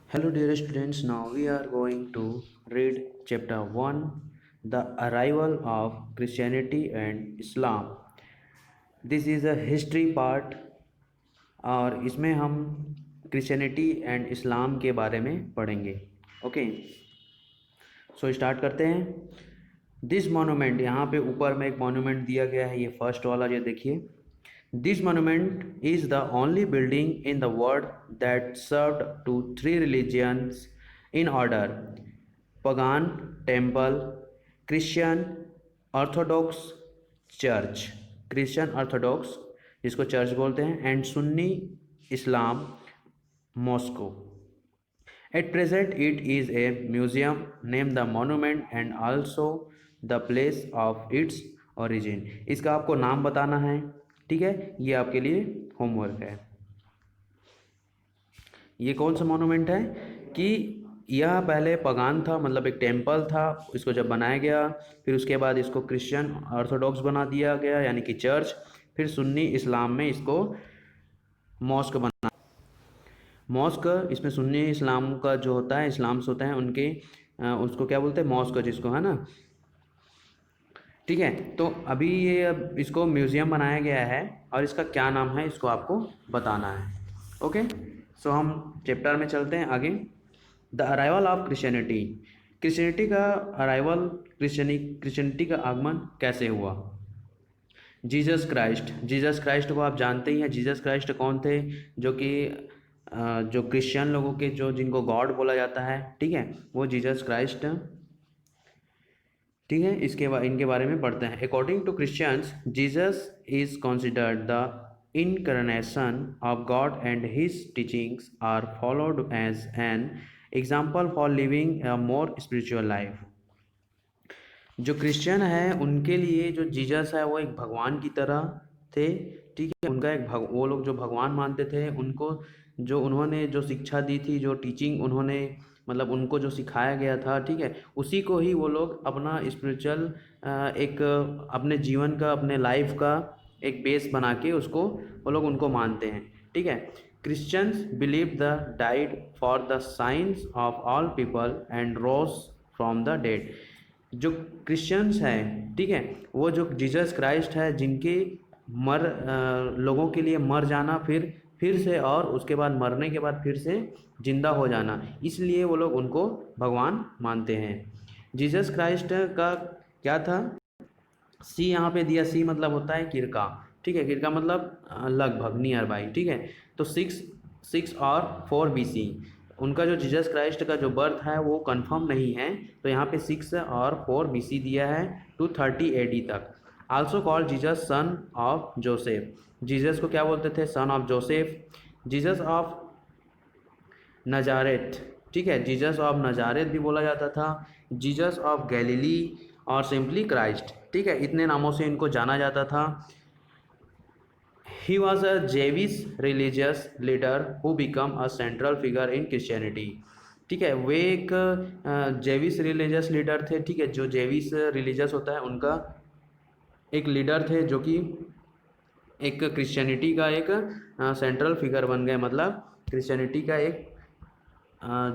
Hello, dear students. Now we are going to read chapter 1, The Arrival of Christianity and Islam. This is a history part और इसमें हम Christianity and Islam के बारे में पढ़ेंगे। Okay, so start करते हैं। दिस मोनूमेंट, यहाँ पे ऊपर में एक मोनूमेंट दिया गया है, ये फर्स्ट वाला, ये देखिए। This monument is the only building in the world that served to three religions in order: pagan temple, Christian Orthodox church, Christian Orthodox जिसको चर्च बोलते हैं, and Sunni Islam Moscow. At present, it is a museum. Name the monument and also the place of its origin. इसका आपको नाम बताना है, ठीक है। ये आपके लिए होमवर्क है। ये कौन सा मोनूमेंट है कि यह पहले पगान था, मतलब एक टेम्पल था। इसको जब बनाया गया, फिर उसके बाद इसको क्रिश्चियन ऑर्थोडॉक्स बना दिया गया, यानी कि चर्च। फिर सुन्नी इस्लाम में इसको मॉस्क बना। मॉस्क, इसमें सुन्नी इस्लाम का जो होता है, इस्लाम्स होते हैं उनके, उसको क्या बोलते हैं, मॉस्क जिसको, है ना, ठीक है। तो अभी ये अब इसको म्यूज़ियम बनाया गया है और इसका क्या नाम है इसको आपको बताना है। ओके, सो हम चैप्टर में चलते हैं आगे। The arrival of Christianity. Christianity का अराइवल, क्रिश्चियनिटी का आगमन कैसे हुआ। जीसस क्राइस्ट, जीसस क्राइस्ट को आप जानते ही हैं। जीसस क्राइस्ट कौन थे, जो कि जो क्रिश्चियन लोगों के, जो जिनको गॉड बोला जाता है, ठीक है, वो जीसस क्राइस्ट, ठीक है। इनके बारे में पढ़ते हैं। According to Christians, Jesus is considered the incarnation of God and his teachings are followed as an example for living a more spiritual life. जो क्रिश्चियन है उनके लिए जो जीसस है वो एक भगवान की तरह थे, ठीक है। उनका एक वो लोग जो भगवान मानते थे, उनको जो उन्होंने जो शिक्षा दी थी, जो टीचिंग उन्होंने, मतलब उनको जो सिखाया गया था, ठीक है, उसी को ही वो लोग अपना स्पिरिचुअल एक अपने जीवन का, अपने लाइफ का एक बेस बना के उसको वो लोग उनको मानते हैं, ठीक है। Christians believe the died for the science of all people and rose from the dead. जो क्रिश्चियंस हैं, ठीक है, वो जो जीसस क्राइस्ट है, जिनके लोगों के लिए मर जाना, फिर से, और उसके बाद मरने के बाद फिर से जिंदा हो जाना, इसलिए वो लोग उनको भगवान मानते हैं। जीसस क्राइस्ट का क्या था, सी यहाँ पे दिया। सी मतलब होता है किरका, ठीक है। किरका मतलब लगभग, नियर बाई, ठीक है। तो 6 और 4 BC, उनका जो जीसस क्राइस्ट का जो बर्थ है वो कंफर्म नहीं है, तो यहाँ पे 6 और 4 BC दिया है टू 30 AD तक। Also called Jesus son of Joseph. Jesus को क्या बोलते थे, son of Joseph. Jesus of Nazareth, ठीक है, जीसस ऑफ नजारेथ भी बोला जाता था। जीसस ऑफ गैलीली और सिंपली क्राइस्ट, ठीक है, इतने नामों से इनको जाना जाता था। He was a Jewish religious leader who became a central figure in Christianity, ठीक है। वे एक जेविस रिलीजियस लीडर थे, ठीक है। जो जेविस रिलीजियस होता है उनका एक लीडर थे, जो कि एक क्रिश्चियनिटी का एक सेंट्रल फिगर बन गए, मतलब क्रिश्चियनिटी का एक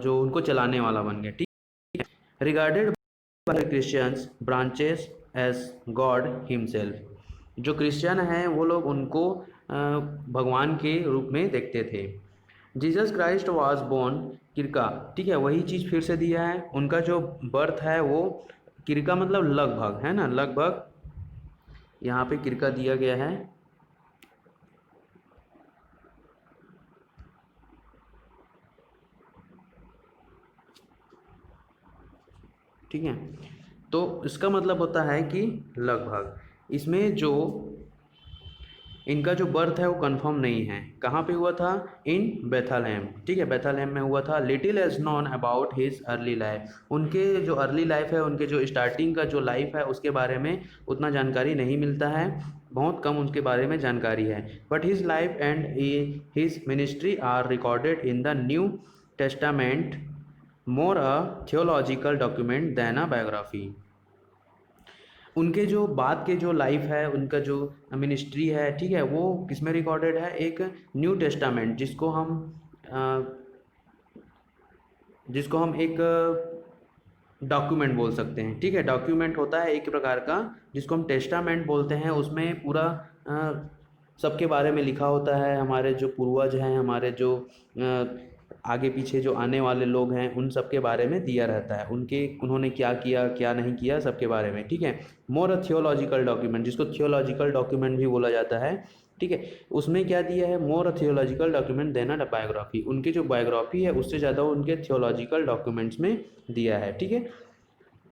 जो उनको चलाने वाला बन गया, ठीक है। Regarded by Christians branches as God himself. जो क्रिश्चियन हैं वो लोग उनको भगवान के रूप में देखते थे। जीसस क्राइस्ट वाज बोर्न किरका, ठीक है, वही चीज़ फिर से दिया है। उनका जो बर्थ है वो किरका मतलब लगभग, है ना, लगभग, यहाँ पे किरका दिया गया है, ठीक है। तो इसका मतलब होता है कि लगभग। इसमें जो इनका जो बर्थ है वो कंफर्म नहीं है। कहाँ पे हुआ था, इन बेथलहेम, ठीक है, बेथलहेम में हुआ था। Little is known about his early life. उनके जो अर्ली लाइफ है, उनके जो स्टार्टिंग का जो लाइफ है, उसके बारे में उतना जानकारी नहीं मिलता है, बहुत कम उसके बारे में जानकारी है। But his life and his ministry are recorded in the New Testament, more a theological document than a biography. उनके जो बाद के जो लाइफ है, उनका जो मिनिस्ट्री है, ठीक है, वो किस में रिकॉर्डेड है, एक न्यू टेस्टामेंट, जिसको हम जिसको हम एक डॉक्यूमेंट बोल सकते हैं। ठीक है, डॉक्यूमेंट होता है एक प्रकार का जिसको हम टेस्टामेंट बोलते हैं। उसमें पूरा सबके बारे में लिखा होता है, हमारे जो पूर्वज हैं, हमारे जो आगे पीछे जो आने वाले लोग हैं, उन सब के बारे में दिया रहता है, उन्होंने क्या किया क्या नहीं किया सबके बारे में। ठीक है, मोर अ थियोलॉजिकल डॉक्यूमेंट, जिसको थियोलॉजिकल डॉक्यूमेंट भी बोला जाता है। ठीक है, उसमें क्या दिया है, more a theological document than a biography, उनकी जो बायोग्राफी है उससे ज़्यादा उनके थियोलॉजिकल डॉक्यूमेंट्स में दिया है। ठीक है,